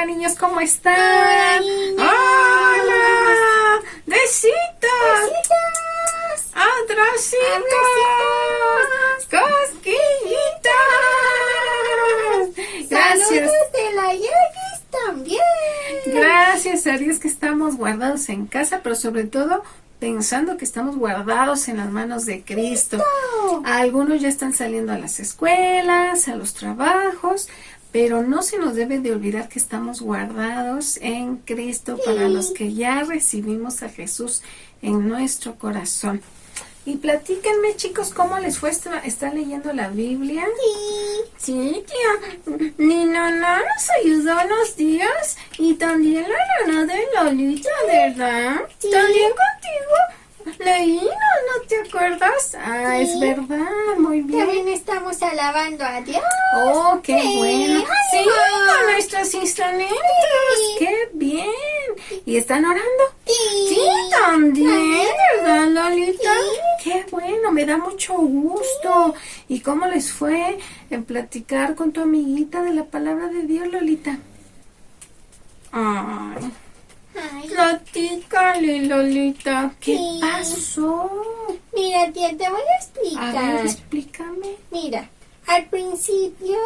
Hola niños, ¿cómo están? Hola. ¡Hola! ¡Besitos! ¡Abracitos! ¡Cosquillitas! Gracias. Saludos de la Yagis también. Gracias a Dios que estamos guardados en casa, pero sobre todo pensando que estamos guardados en las manos de Cristo. Algunos ya están saliendo a las escuelas, a los trabajos, pero no se nos debe de olvidar que estamos guardados en Cristo para los que ya recibimos a Jesús en nuestro corazón. Y platíquenme, chicos, ¿cómo les fue? ¿Están leyendo la Biblia? Sí, tía. Mi nana nos ayudó unos días y también la nana de Lolita, ¿verdad? Sí. También contigo leí, ¿no te acuerdas? Ah, Sí. es verdad, muy bien. También estamos alabando a Dios. Oh, qué Sí, bueno. Sí, ánimo. con nuestros instrumentos. Sí. Qué bien. ¿Y están orando? Sí. Sí, también, ¿verdad, Lolita? Sí. Qué bueno, me da mucho gusto. ¿Y cómo les fue en platicar con tu amiguita de la palabra de Dios, Lolita? Ay, Ay, platícale, Lolita. ¿Qué Sí. pasó? mira, tía, te voy a A explicar. ver, explícame. Mira, al principio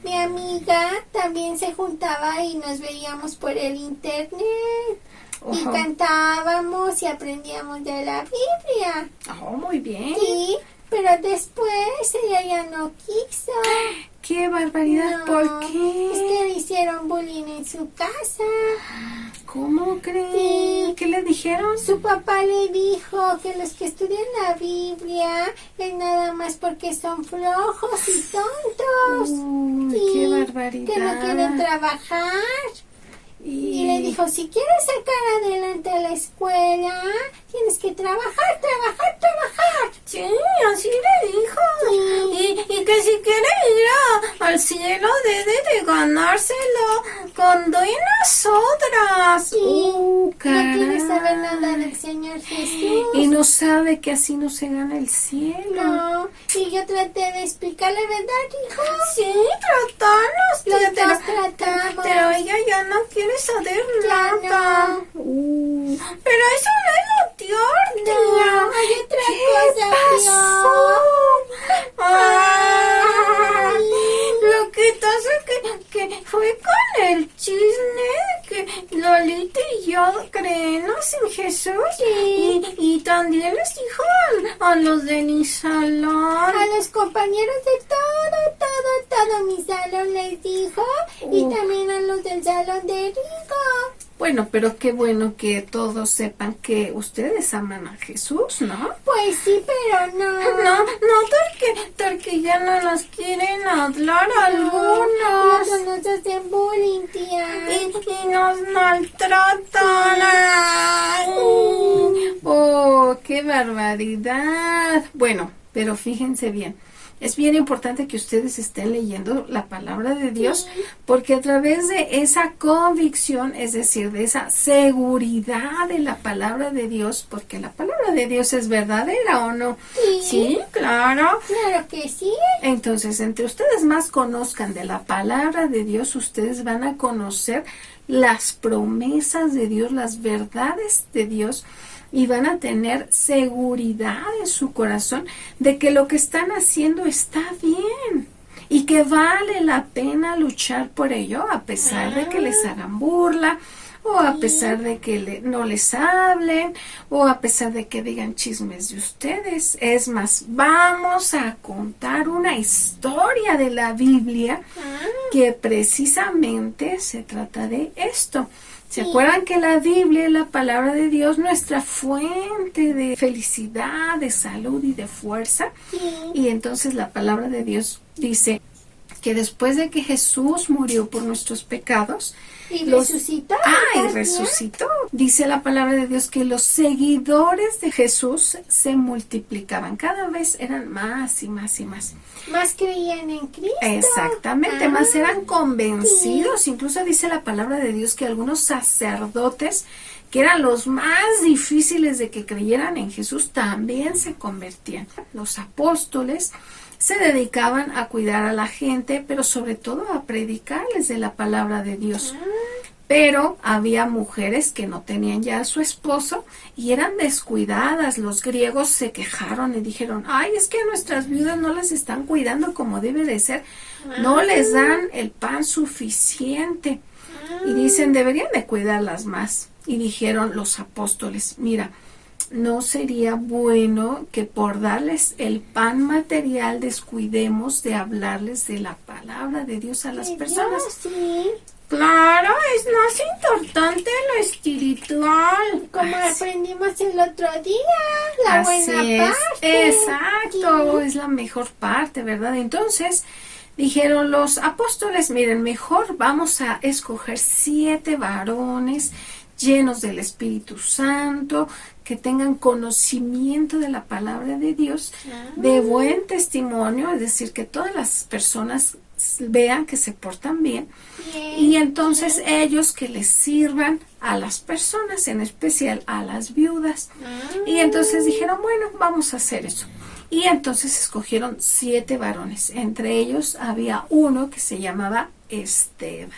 mi amiga también se juntaba y nos veíamos por el internet. Y Ojo. cantábamos y aprendíamos de la Biblia. Oh, muy bien. Sí, pero después ella ya no quiso. ¡Qué barbaridad! No, ¿Por qué? Es que le hicieron bullying en su casa. ¿Cómo crees? Sí. ¿Qué le dijeron? Su papá le dijo que los que estudian la Biblia es nada más porque son flojos y tontos. Uy, Sí, qué barbaridad. que no quieren trabajar. Y le dijo, si quieres sacar adelante la escuela, tienes que trabajar, trabajar, trabajar. Sí, así le dijo. Y que si quiere ir al cielo debe de ganárselo con buenas obras. Sí, no Caray. quiere saber nada del Señor Jesús. Y no sabe que así no se gana el cielo. No, y yo traté de explicarle, ¿verdad, hijo? Sí, tratanos. Los tía, dos tratamos. pero ella ya no quiere saber Ya nada. no. Pero eso no es lo peor, tía. No, hay otra ¿Qué cosa pasó? Ay, Ay. lo que pasa es que fue con el chisme de que Lolita y yo creemos en Jesús. Sí. Y también les dijo a los de mi salón. A los compañeros de todo mi salón les dijo. Y también a los del salón de Rigo. Bueno, pero qué bueno que todos sepan que ustedes aman a Jesús, ¿no? Pues sí, pero no. No, porque ya no nos quieren hablar Y algunos. otros nos hacen bullying, tía. Y nos maltratan. Ay. Oh, qué barbaridad. Bueno, pero fíjense bien. Es bien importante que ustedes estén leyendo la palabra de Dios, porque a través de esa convicción, es decir, de esa seguridad de la palabra de Dios, porque la palabra de Dios es verdadera, ¿o no? Sí, claro. Claro que sí. Entonces, entre ustedes más conozcan de la palabra de Dios, ustedes van a conocer las promesas de Dios, las verdades de Dios, y van a tener seguridad en su corazón de que lo que están haciendo está bien y que vale la pena luchar por ello, a pesar de que les hagan burla, o a pesar de que no les hablen, o a pesar de que digan chismes de ustedes. Es más, vamos a contar una historia de la Biblia que precisamente se trata de esto. ¿Se acuerdan que la Biblia es la palabra de Dios, nuestra fuente de felicidad, de salud y de fuerza? Sí. Y entonces la palabra de Dios dice que después de que Jesús murió por nuestros pecados, Y resucitó. y ¿verdad? resucitó. Dice la palabra de Dios que los seguidores de Jesús se multiplicaban. Cada vez eran más y más y más. Más creían en Cristo. Exactamente, más eran convencidos. Incluso dice la palabra de Dios que algunos sacerdotes, que eran los más difíciles de que creyeran en Jesús, también se convertían. Los apóstoles se dedicaban a cuidar a la gente, pero sobre todo a predicarles de la palabra de Dios. Pero había mujeres que no tenían ya a su esposo y eran descuidadas. Los griegos se quejaron y dijeron, ay, es que a nuestras viudas no las están cuidando como debe de ser. No les dan el pan suficiente. Y dicen, deberían de cuidarlas más. Y dijeron los apóstoles, mira, no sería bueno que por darles el pan material descuidemos de hablarles de la palabra de Dios a las personas. Sí. Claro, es más importante lo espiritual. Como aprendimos el otro día, la buena parte. Exacto, es la mejor parte, ¿verdad? Entonces dijeron los apóstoles, miren, mejor vamos a escoger 7 varones llenos del Espíritu Santo, que tengan conocimiento de la palabra de Dios, de buen testimonio, es decir, que todas las personas vean que se portan bien, y entonces ellos que les sirvan a las personas, en especial a las viudas. Y entonces dijeron, bueno, vamos a hacer eso. Y entonces escogieron 7 varones. Entre ellos había uno que se llamaba Esteban.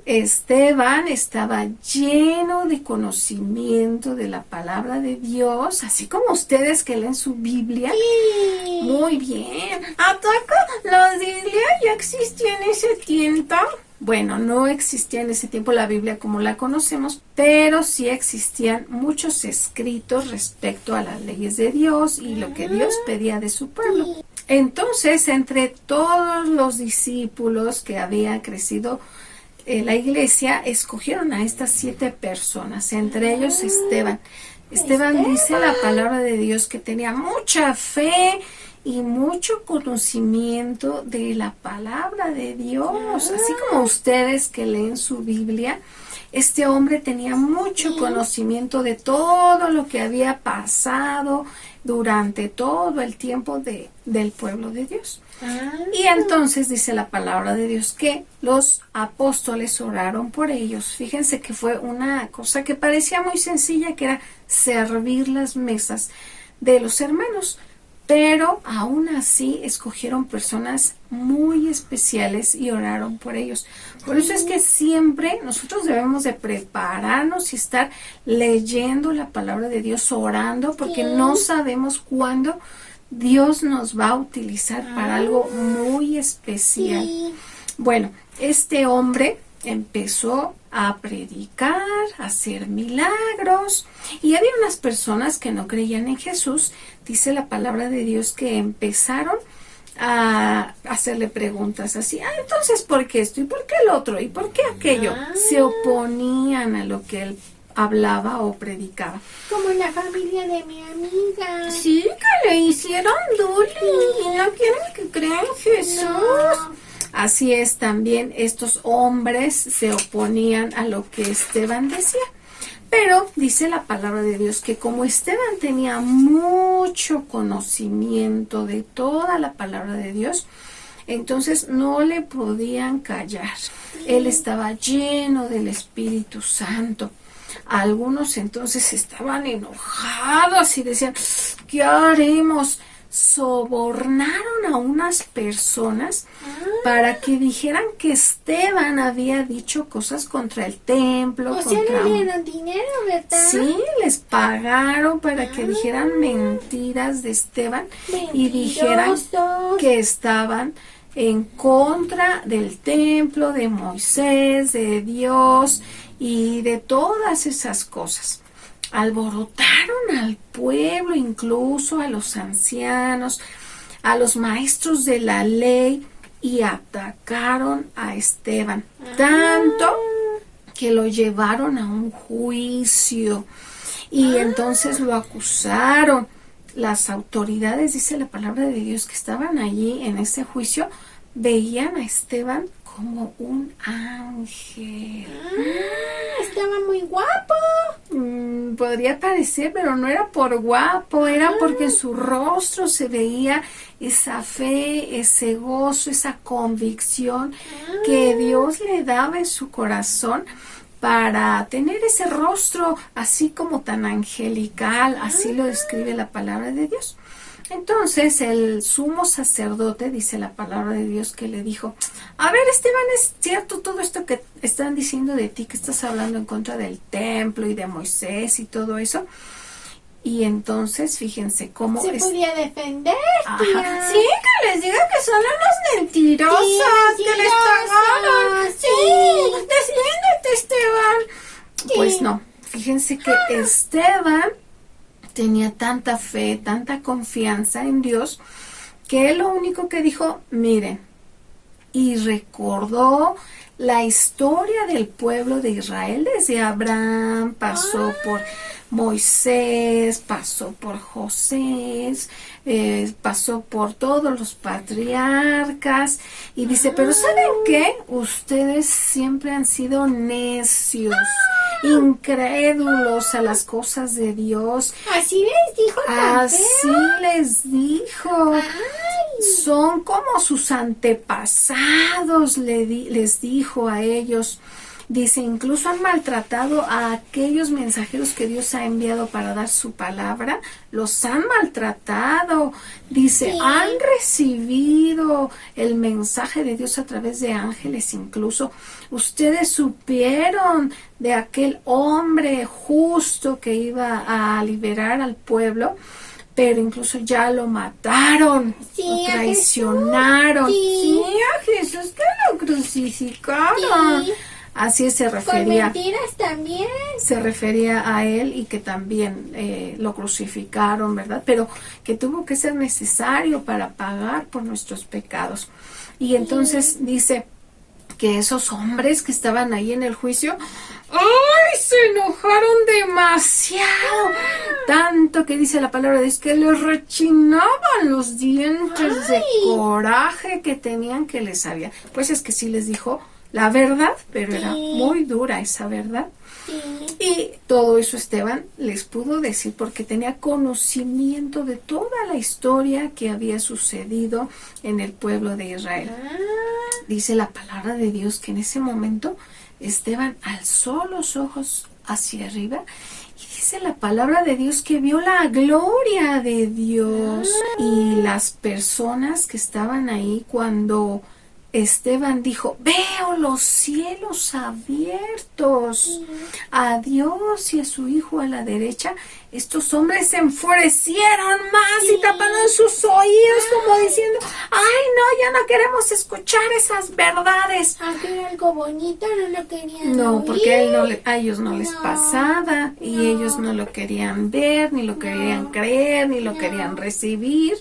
Esteban estaba lleno de conocimiento de la palabra de Dios, así como ustedes que leen su Biblia. Sí. Muy bien. ¿A poco la Biblia ya existía en ese tiempo? Bueno, no existía en ese tiempo la Biblia como la conocemos, pero sí existían muchos escritos respecto a las leyes de Dios y lo que Dios pedía de su pueblo. Entonces, entre todos los discípulos que habían crecido en la iglesia, escogieron a estas 7 personas, entre ellos Esteban. Esteban dice la palabra de Dios que tenía mucha fe y mucho conocimiento de la palabra de Dios, así como ustedes que leen su Biblia. Este hombre tenía mucho conocimiento de todo lo que había pasado durante todo el tiempo del pueblo de Dios. Y entonces dice la palabra de Dios que los apóstoles oraron por ellos. Fíjense que fue una cosa que parecía muy sencilla, que era servir las mesas de los hermanos. Pero aún así escogieron personas muy especiales y oraron por ellos. Por eso es que siempre nosotros debemos de prepararnos y estar leyendo la palabra de Dios, orando, porque no sabemos cuándo Dios nos va a utilizar para algo muy especial. Bueno, este hombre empezó a predicar, a hacer milagros, y había unas personas que no creían en Jesús. Dice la palabra de Dios que empezaron a hacerle preguntas así, entonces ¿por qué esto? ¿Y por qué el otro? ¿Y por qué aquello? Se oponían a lo que él hablaba o predicaba. Como la familia de mi amiga. Sí, que le hicieron bullying y no quieren que crean en Jesús. No. Así es, también estos hombres se oponían a lo que Esteban decía. Pero dice la palabra de Dios que como Esteban tenía mucho conocimiento de toda la palabra de Dios, entonces no le podían callar. Él estaba lleno del Espíritu Santo. Algunos entonces estaban enojados y decían, ¿qué haremos? Sobornaron a unas personas para que dijeran que Esteban había dicho cosas contra el templo. O sea, le dieron dinero, ¿verdad? Sí, les pagaron para que dijeran mentiras de Esteban y dijeran que estaban en contra del templo, de Moisés, de Dios y de todas esas cosas. Alborotaron al pueblo, incluso a los ancianos, a los maestros de la ley, y atacaron a Esteban, tanto que lo llevaron a un juicio y entonces lo acusaron. Las autoridades, dice la palabra de Dios, que estaban allí en ese juicio, veían a Esteban como un ángel. Estaba muy guapo. Podría parecer, pero no era por guapo, era porque en su rostro se veía esa fe, ese gozo, esa convicción que Dios le daba en su corazón para tener ese rostro así como tan angelical, así lo describe la palabra de Dios. Entonces el sumo sacerdote, dice la palabra de Dios, que le dijo, a ver, Esteban, ¿es cierto todo esto que están diciendo de ti, que estás hablando en contra del templo y de Moisés y todo eso? Y entonces, fíjense cómo... Se podía defender, tía. Sí, que les diga que son unos mentirosos, Sí, que les cagaron. Sí, defiéndete, Esteban. Sí. Pues no, fíjense que Esteban tenía tanta fe, tanta confianza en Dios, que él lo único que dijo, miren, y recordó la historia del pueblo de Israel desde Abraham, pasó por Moisés, pasó por José, pasó por todos los patriarcas y dice, pero ¿saben qué? Ustedes siempre han sido necios, incrédulos a las cosas de Dios. Así les dijo tan Así feo. les dijo. Ay. Son como sus antepasados, les dijo a ellos. Dice, incluso han maltratado a aquellos mensajeros que Dios ha enviado para dar su palabra. Los han maltratado. Dice, Sí. han recibido el mensaje de Dios a través de ángeles incluso. Ustedes supieron de aquel hombre justo que iba a liberar al pueblo, pero incluso ya lo mataron, Sí, lo a traicionaron. Jesús, sí. Sí, a Jesús que lo crucificaron. Sí. Así se Con refería, mentiras también. a él y que también lo crucificaron, ¿verdad? Pero que tuvo que ser necesario para pagar por nuestros pecados. Y entonces dice que esos hombres que estaban ahí en el juicio, ¡ay! Se enojaron demasiado. Tanto que dice la palabra de Dios que les rechinaban los dientes de Ay. coraje que tenían, que les había. Pues es que sí les dijo la verdad, pero era Sí. muy dura esa verdad. Sí. Y todo eso Esteban les pudo decir porque tenía conocimiento de toda la historia que había sucedido en el pueblo de Israel. Ah. Dice la palabra de Dios que en ese momento Esteban alzó los ojos hacia arriba y dice la palabra de Dios que vio la gloria de Dios. Y las personas que estaban ahí cuando Esteban dijo, veo los cielos abiertos, a Dios y a su Hijo a la derecha, estos hombres se enfurecieron más y taparon sus oídos como diciendo, ay no, ya no queremos escuchar esas verdades. Aunque era algo bonito, no lo querían No, oír. porque a ellos no les No, pasaba y no. ellos no lo querían ver, ni lo querían creer, ni lo no. querían recibir.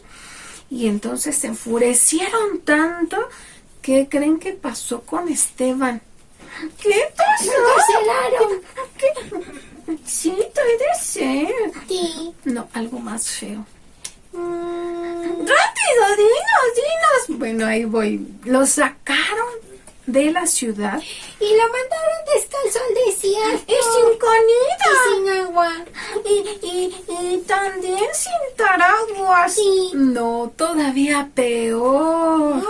Y entonces se enfurecieron tanto. ¿Qué creen que pasó con Esteban? ¿Qué pasó? Lo encarcelaron. Sí, puede ser. Sí. No, algo más feo. Mm. ¡Rápido, dinos! Bueno, ahí voy. Lo sacaron de la ciudad. Y lo mandaron descalzo al desierto. Y sin comida. Y sin agua. Y también sin paraguas. Sí. No, todavía peor. Ay.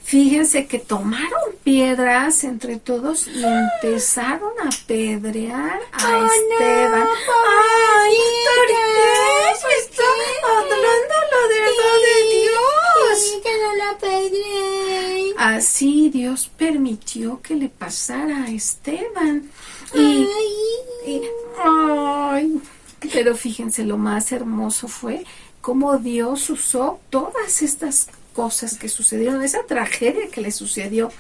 Fíjense que tomaron piedras entre todos y empezaron a apedrear a Oh, no, Esteban. ¡Ay, ¿por qué? Pues está hablando la verdad de Dios. Sí, que no lo apedreen. Así Dios permitió que le pasara a Esteban. Ay, pero fíjense, lo más hermoso fue cómo Dios usó todas estas cosas que sucedieron, esa tragedia que le sucedió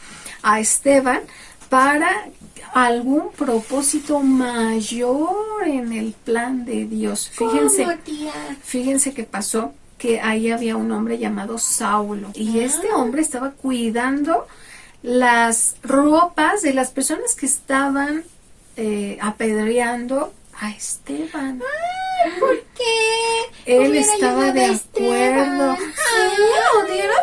a Esteban para algún propósito mayor en el plan de Dios. Fíjense, ¿Cómo, tía? fíjense que pasó que ahí había un hombre llamado Saulo y este hombre estaba cuidando las ropas de las personas que estaban apedreando a Esteban. ¿Por qué? Él Hubiera estaba ayudado de a Esteban. acuerdo. Sí, lo hubiera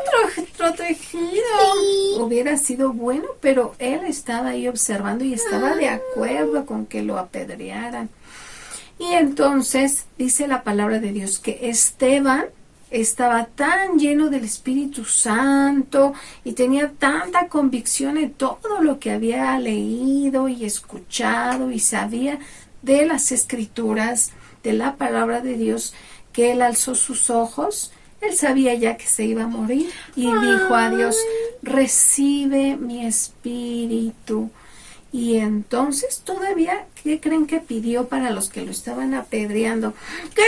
protegido. Sí. Hubiera sido bueno, pero él estaba ahí observando y estaba de acuerdo con que lo apedrearan. Y entonces dice la palabra de Dios que Esteban estaba tan lleno del Espíritu Santo y tenía tanta convicción en todo lo que había leído y escuchado y sabía de las Escrituras, de la palabra de Dios, que él alzó sus ojos. Él sabía ya que se iba a morir y dijo a Dios, recibe mi espíritu. Y entonces todavía, ¿qué creen que pidió para los que lo estaban apedreando? Que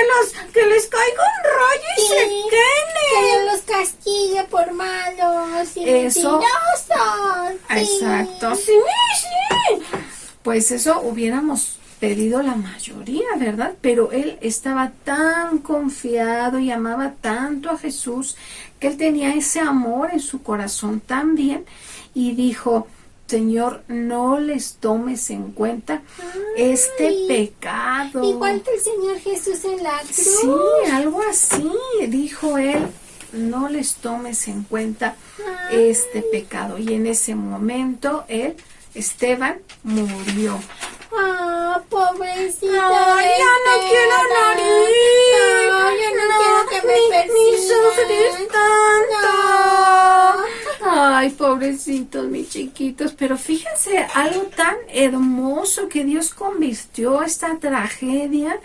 les caiga un rayo y se que queden. los castigue por malos y Eso. mentirosos. Sí. Exacto. Sí. Pues eso hubiéramos pedido la mayoría, ¿verdad? Pero él estaba tan confiado y amaba tanto a Jesús que él tenía ese amor en su corazón también y dijo, Señor, no les tomes en cuenta este pecado. Igual que el Señor Jesús en la cruz. Sí, algo así, dijo él, no les tomes en cuenta este pecado. Y en ese momento Esteban murió. Pobrecito. Ay, ya no quiero morir. No, yo no quiero que me ni sufrir persigan. tanto. Ay, pobrecitos, mis chiquitos. Pero fíjense, algo tan hermoso que Dios convirtió esta tragedia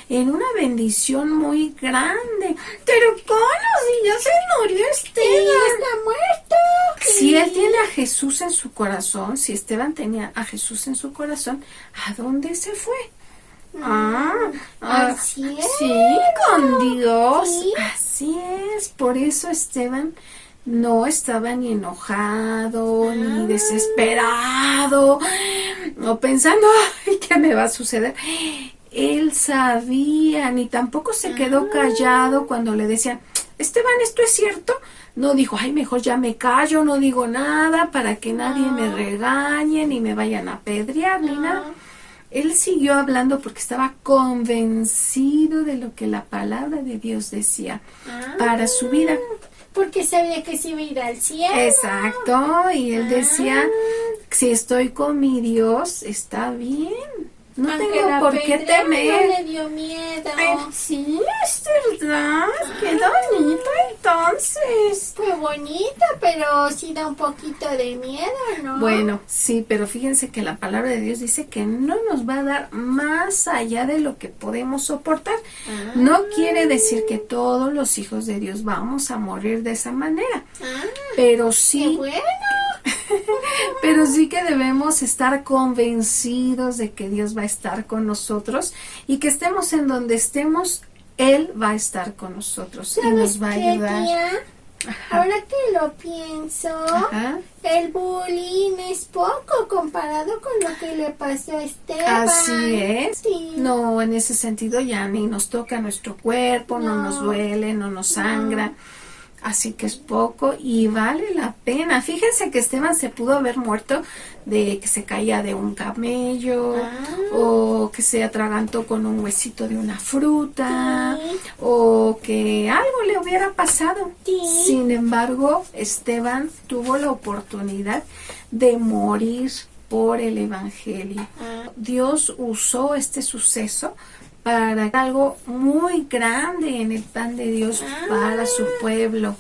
en una bendición muy grande. Pero ¿cómo? Si ya se murió Esteban. Está muerto. Si él tiene a Jesús en su corazón, si Esteban tenía a Jesús en su corazón, ¿a dónde se fue? Al cielo. Sí, con Dios. Sí. Así es. Por eso Esteban no estaba ni enojado, ni desesperado, o pensando, ay, ¿qué me va a suceder? Él sabía, ni tampoco se quedó callado cuando le decían, Esteban, ¿esto es cierto? No dijo, ay, mejor ya me callo, no digo nada para que nadie me regañe, ni me vayan a apedrear, ni nada. Él siguió hablando porque estaba convencido de lo que la palabra de Dios decía para su vida. Porque sabía que se iba a ir al cielo. Exacto, y él decía, si estoy con mi Dios, está bien. No Aunque tengo la por qué pedrea temer. no le dio miedo. Ay, sí, es verdad. Qué bonito entonces. Fue bonita, pero sí da un poquito de miedo, ¿no? Bueno, sí, pero fíjense que la palabra de Dios dice que no nos va a dar más allá de lo que podemos soportar. No quiere decir que todos los hijos de Dios vamos a morir de esa manera, pero Qué sí, bueno. pero sí que debemos estar convencidos de que Dios va a estar con nosotros y que estemos en donde estemos, Él va a estar con nosotros y nos va a qué, ayudar. tía? Ajá. Ahora que lo pienso, Ajá. el bullying es poco comparado con lo que le pasó a Esteban. Así es. Sí. No, en ese sentido ya ni nos toca nuestro cuerpo, no No. nos duele, no nos sangra. Así que es poco y vale la pena. Fíjense que Esteban se pudo haber muerto de que se caía de un camello o que se atragantó con un huesito de una fruta o que algo le hubiera pasado. Sí. Sin embargo, Esteban tuvo la oportunidad de morir por el Evangelio. Dios usó este suceso para algo muy grande en el plan de Dios para su pueblo.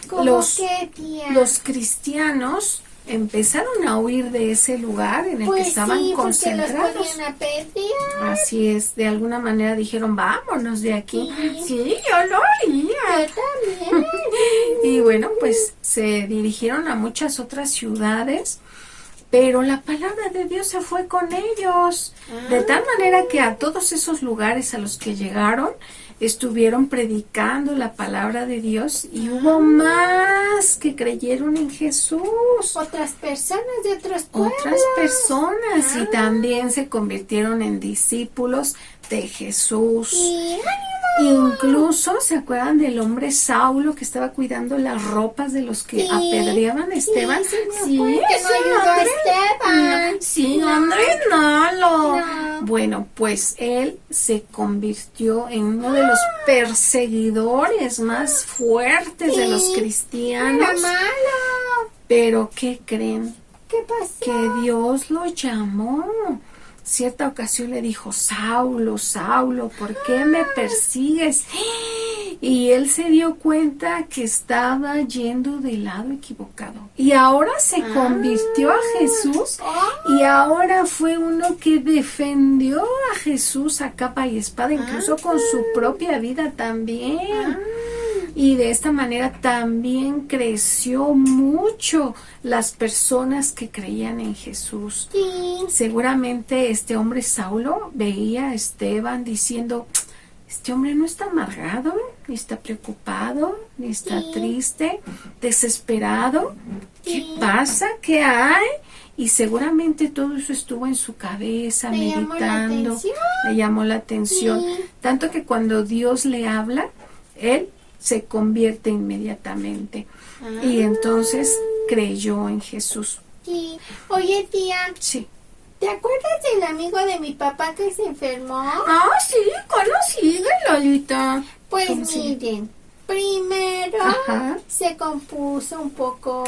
¿Cómo qué, tía? Los cristianos empezaron a huir de ese lugar en el Pues que estaban sí, porque concentrados. los podían apedrear. Así es, de alguna manera dijeron, vámonos de aquí. Sí. Sí, yo lo haría. Yo también. Y bueno, pues se dirigieron a muchas otras ciudades, pero la palabra de Dios se fue con ellos, de tal manera que a todos esos lugares a los que llegaron, estuvieron predicando la palabra de Dios y hubo más que creyeron en Jesús. Otras personas de otros pueblos. Otras personas y también se convirtieron en discípulos de Jesús. Y Incluso, ¿se acuerdan del hombre Saulo que estaba cuidando las ropas de los que apedreaban a Esteban? Sí, que no ayudó a Esteban. Sí, Andrés, no. No. Bueno, pues él se convirtió en uno de los perseguidores más fuertes de los Era cristianos. malo. Pero, ¿qué creen? ¿Qué pasó? Que Dios lo llamó. Cierta ocasión le dijo, Saulo, Saulo, ¿por qué me persigues? Y él se dio cuenta que estaba yendo del lado equivocado. Y ahora se convirtió a Jesús. Y ahora fue uno que defendió a Jesús a capa y espada, incluso con su propia vida también. Y de esta manera también creció mucho las personas que creían en Jesús. Sí. Seguramente este hombre Saulo veía a Esteban diciendo, este hombre no está amargado, ni está preocupado, ni está triste, desesperado. ¿Qué pasa? ¿Qué hay? Y seguramente todo eso estuvo en su cabeza, meditando. Le llamó la atención. Tanto que cuando Dios le habla, él se convierte inmediatamente. Y entonces creyó en Jesús. Sí. Oye, tía. Sí. ¿Te acuerdas del amigo de mi papá que se enfermó? Sí, ¿cómo sigue, Lolita? Pues miren, primero se compuso un poco,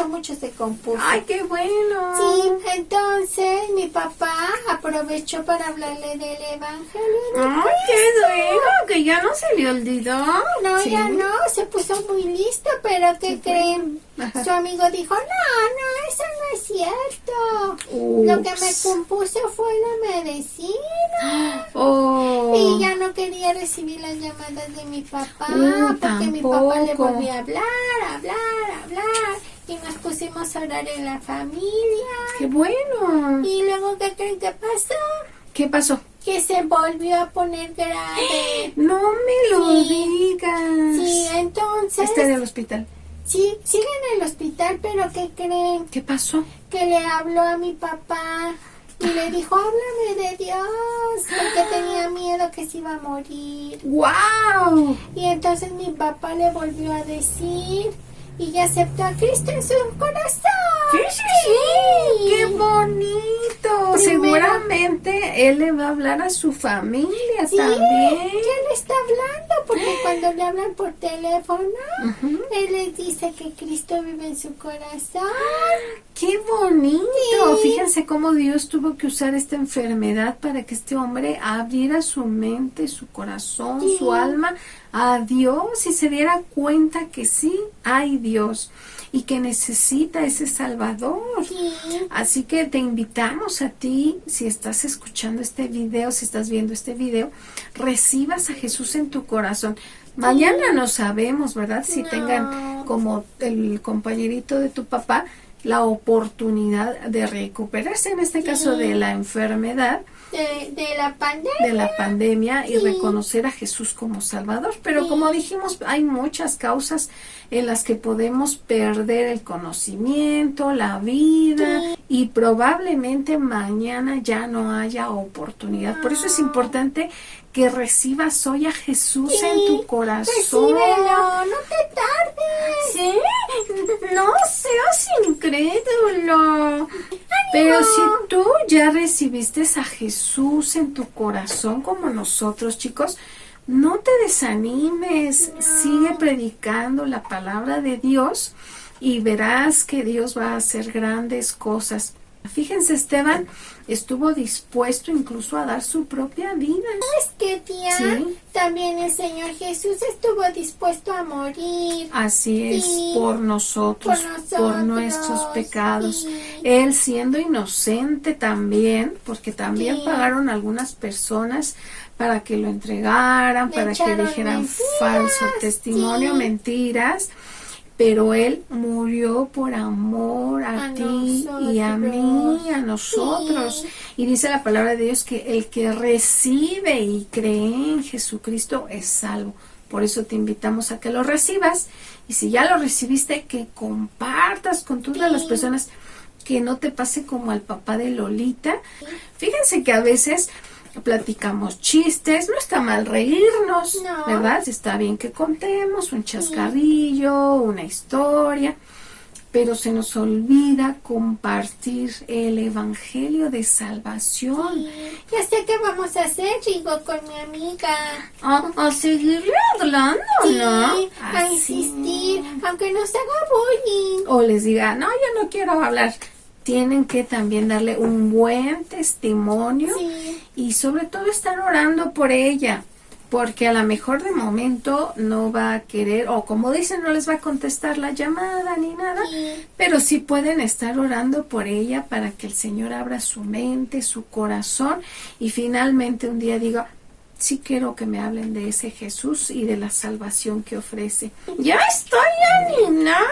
mucho se compuso. ¡Ay, qué bueno! Sí, entonces mi papá aprovechó para hablarle del evangelio. ¡Ay, qué bueno! Que ya no se le olvidó. No, ya no, se puso muy listo, pero ¿qué creen? Su amigo dijo, no, eso no es cierto. Lo que me compuso fue la medicina. Y ya no quería recibir las llamadas de mi papá, porque mi papá le volvió a hablar. Y nos pusimos a orar en la familia. ¡Qué bueno! Y luego, ¿qué creen que pasó? ¿Qué pasó? Que se volvió a poner grave. No me lo digas. Sí, entonces... Está en el hospital. Sí, sigue en el hospital, pero ¿qué creen? ¿Qué pasó? Que le habló a mi papá y le dijo, háblame de Dios, porque tenía miedo que se iba a morir. ¡Wow! Y entonces mi papá le volvió a decir y ya aceptó a Cristo en su corazón. ¡Sí! ¡Qué bonito! Seguramente él le va a hablar a su familia también. Ya le está hablando, porque cuando le hablan por teléfono, él les dice que Cristo vive en su corazón. ¡Qué bonito! Fíjense cómo Dios tuvo que usar esta enfermedad para que este hombre abriera su mente, su corazón, su alma a Dios y se diera cuenta que sí hay Dios y que necesita ese Salvador. Así que te invitamos a ti, si estás escuchando este video, si estás viendo este video, recibas a Jesús en tu corazón. Mañana no sabemos, ¿verdad? Si tengan como el compañerito de tu papá la oportunidad de recuperarse, en este caso de la enfermedad, de la pandemia. De la pandemia y reconocer a Jesús como Salvador. Pero como dijimos, hay muchas causas en las que podemos perder el conocimiento, la vida y probablemente mañana ya no haya oportunidad. Por eso es importante que recibas hoy a Jesús en tu corazón. Recíbelo, no te tardes. Sí, no seas incrédulo. Pero si tú ya recibiste a Jesús en tu corazón como nosotros, chicos, no te desanimes. Sigue predicando la palabra de Dios y verás que Dios va a hacer grandes cosas. Fíjense, Esteban estuvo dispuesto incluso a dar su propia vida. ¿Sabes qué, tía? Sí. También el Señor Jesús estuvo dispuesto a morir. Así es, por nosotros, por nuestros pecados. Él siendo inocente también, porque también pagaron algunas personas para que lo entregaran, para que dijeran falso testimonio, mentiras. Pero Él murió por amor a ti y a mí, a nosotros. Y dice la palabra de Dios que el que recibe y cree en Jesucristo es salvo. Por eso te invitamos a que lo recibas. Y si ya lo recibiste, que compartas con todas las personas, que no te pase como al papá de Lolita. Fíjense que a veces platicamos chistes, no está mal reírnos, ¿verdad? Está bien que contemos un chascarrillo, una historia, pero se nos olvida compartir el evangelio de salvación. Ya sé qué vamos a hacer, Rigo, con mi amiga. A seguirle hablando, ¿no? A insistir, aunque nos haga bullying. O les diga, no, yo no quiero hablar. Tienen que también darle un buen testimonio y sobre todo estar orando por ella, porque a lo mejor de momento no va a querer, o como dicen, no les va a contestar la llamada ni nada, pero sí pueden estar orando por ella para que el Señor abra su mente, su corazón, y finalmente un día diga, sí quiero que me hablen de ese Jesús y de la salvación que ofrece. Ya estoy animada,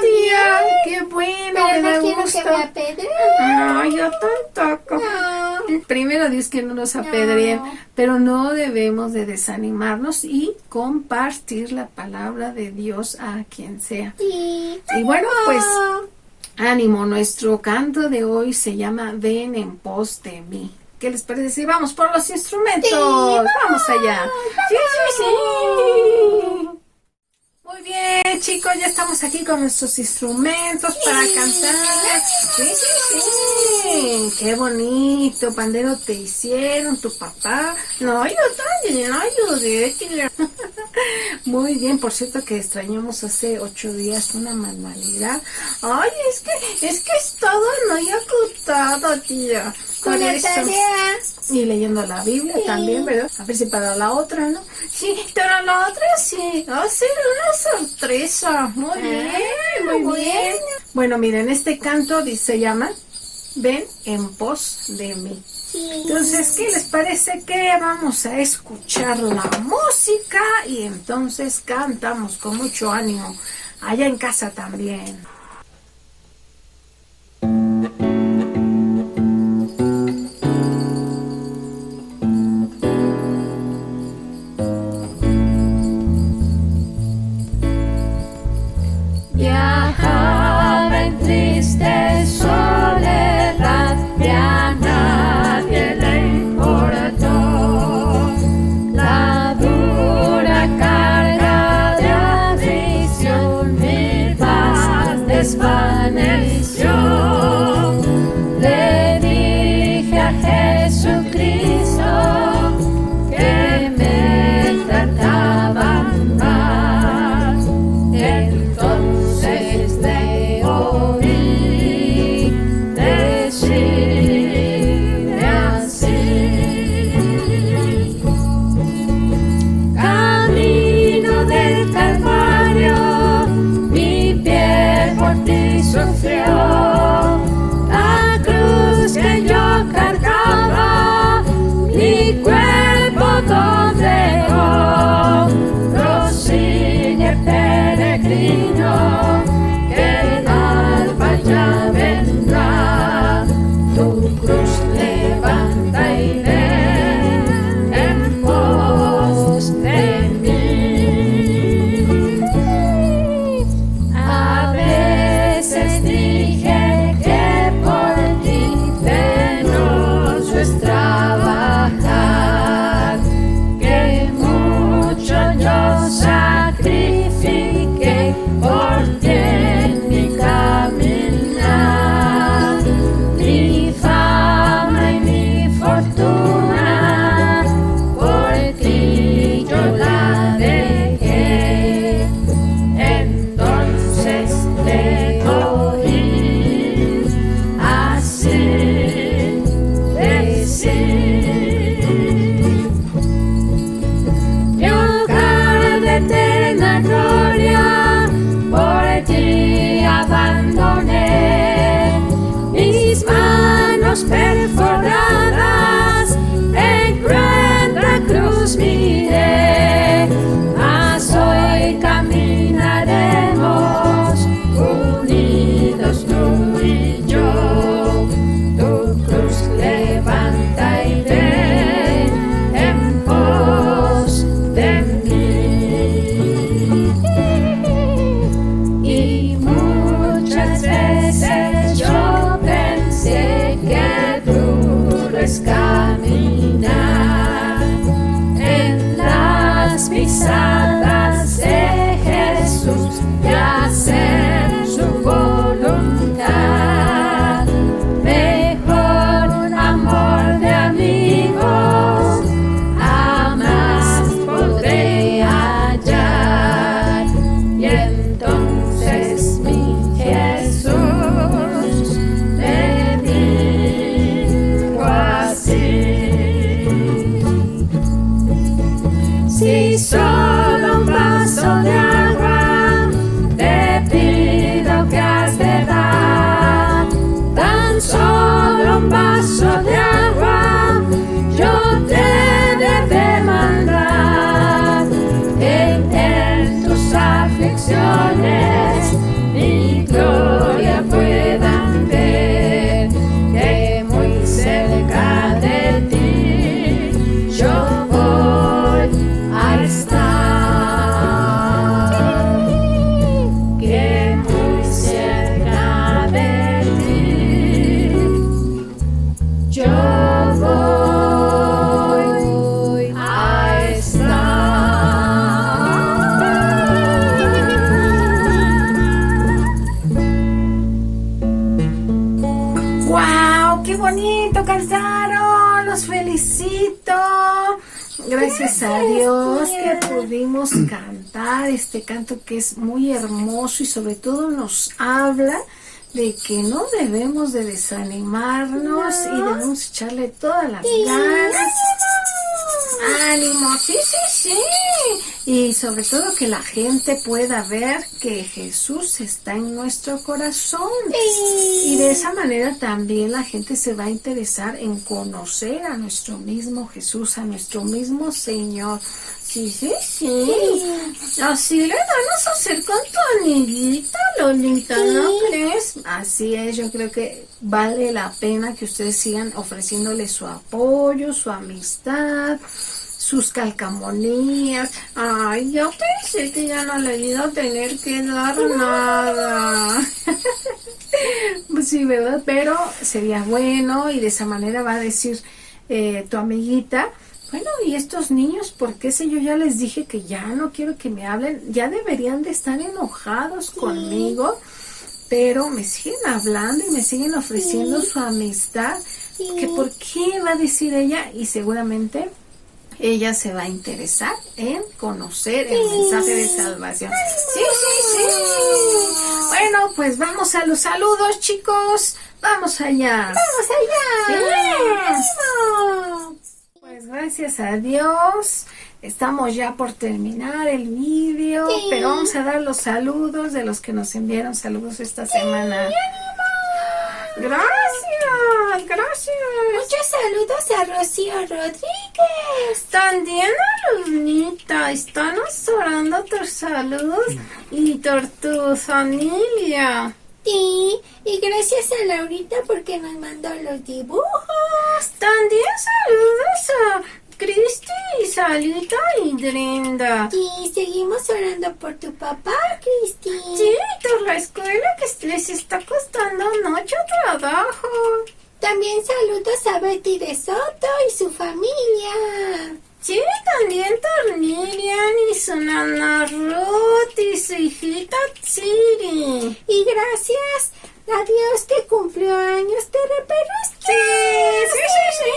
tía. Qué bueno, pero me no quiero gusta. que me apedreen. No, yo tampoco. No. Primero Dios que no nos apedreen, pero no debemos de desanimarnos y compartir la palabra de Dios a quien sea. Sí. Y bueno, pues ánimo, nuestro canto de hoy se llama Ven en pos de mí. ¿Qué les parece si vamos por los instrumentos? Sí, vamos allá. Sí, sí, sí. Muy bien, chicos, ya estamos aquí con nuestros instrumentos para cantar. Sí, sí, sí. Qué bonito pandero te hicieron, tu papá. No, yo también, no ayudé. Muy bien, por cierto que extrañamos hace 8 días una manualidad. Ay, es que es todo no he ocultado, tía. Con la tarea. Y leyendo la Biblia también, ¿verdad? A ver si para la otra, ¿no? Sí, pero la otra sí. Va a ser una sorpresa. Muy bien, muy bien. Bueno, miren, este canto se llama Ven en pos de mí. Entonces, ¿qué les parece que vamos a escuchar la música y entonces cantamos con mucho ánimo allá en casa también? Viajaba en triste soledad y a nadie le importó la dura carga de aflicción, mi paz desvaneció. Le dije a Jesucristo que me trataba mal. Entonces le oí decirme así: camino del Calvario, mi piel por ti sufrió. La cruz que yo cargaba, mi cuerpo doblegó. Prosigue, peregrino, que el alba ya vendrá. Tu cruz levanta y ven en pos de mí. A veces dije que por ti penoso es trabajar, que mucho yo sacrifiqué por ti en mi caminar. Mi fama y mi fortuna por ti yo la dejé. Entonces te oí así decir: mi hogar de eterna gloria por ti abandoné. Mis manos perforadas en cruenta cruz miré. Mas hoy caminaremos unidos tú y yo. Tu cruz levanta y ven en pos de mí. Y muchas veces yo pensé que bonito cantaron, los felicito. Gracias a Dios que pudimos cantar este canto que es muy hermoso y sobre todo nos habla de que no debemos de desanimarnos y debemos echarle todas las ganas. ¡Ánimo! Sí, sí, sí. Y sobre todo que la gente pueda ver que Jesús está en nuestro corazón. Y de esa manera también la gente se va a interesar en conocer a nuestro mismo Jesús, a nuestro mismo Señor. Sí, sí, sí. Así le vamos a hacer con tu amiguita, Lolita, ¿no crees? Así es, yo creo que vale la pena que ustedes sigan ofreciéndole su apoyo, su amistad, sus calcamonías. Ay, yo pensé que ya no le iba a tener que dar nada. Pues sí, ¿verdad? Pero sería bueno y de esa manera va a decir tu amiguita, bueno, y estos niños, ¿por qué si yo ya les dije que ya no quiero que me hablen? Ya deberían de estar enojados conmigo, pero me siguen hablando y me siguen ofreciendo su amistad. ¿Que por qué va a decir ella? Y seguramente ella se va a interesar en conocer el mensaje de salvación. Sí, sí, sí. Bueno, pues vamos a los saludos, chicos. Vamos allá. ¡Vamos allá! Sí. Pues gracias a Dios, estamos ya por terminar el vídeo, pero vamos a dar los saludos de los que nos enviaron saludos esta semana. Gracias, gracias. Muchos saludos a Rocío Rodríguez. También a Lunita, están orando tus saludos y por tu familia. Sí, y gracias a Laurita porque nos mandó los dibujos. También saludos a Cristi, Salita y Brenda. Sí, seguimos orando por tu papá, Cristi. Sí, por la escuela que les está costando mucho trabajo. También saludos a Betty de Soto y su familia. Sí, también por Miriam y su nana Ruth y su hijita Siri. Y gracias a Dios que cumplió años de repente. Sí, sí, sí, sí.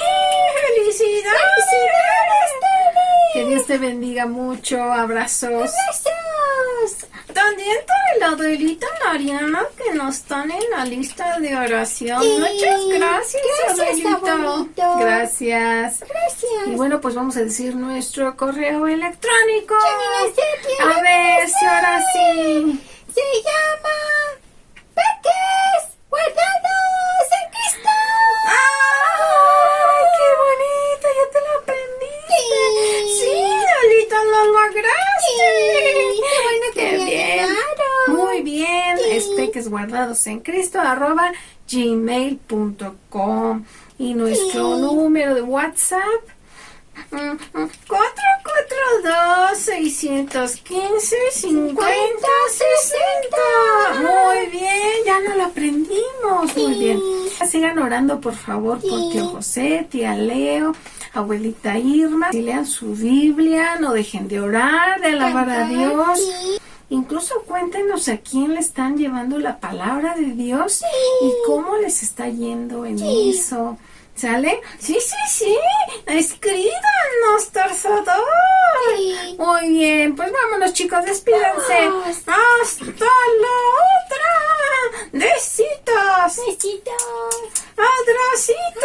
¡Felicidades! ¡Felicidades, Tere! Que Dios te bendiga mucho. Abrazos. ¡Abrazos! También por la abuelita Mariana que no están en la lista de oración. Sí. Muchas gracias, abuelito. Abuelito. Gracias. Gracias. Y bueno, pues vamos a decir nuestro correo electrónico. Ya ni sé quién A ver si ahora sí. se llama Peques Guardados en Cristo. ¡Ay, qué bonito! Ya te lo aprendiste. Sí, abuelita, lo lograste. Sí, qué bueno que Qué me bien. ayudaron. Muy bien. Sí. Es pequesguardadosencриsto @gmail.com y nuestro Sí. número de WhatsApp 442-615-5060. Muy bien, ya no lo aprendimos. Muy bien. Sigan orando, por favor, por tío José, tía Leo, abuelita Irma. Si lean su Biblia, no dejen de orar, de alabar a Dios. Sí. Incluso cuéntenos a quién le están llevando la palabra de Dios y cómo les está yendo en eso. ¿Sale? Sí, sí, sí. Escríbanos, torcedor. Sí. Muy bien, pues vámonos, chicos, despídanse. Vamos. Hasta la otra. Besitos. Besitos. Abracito.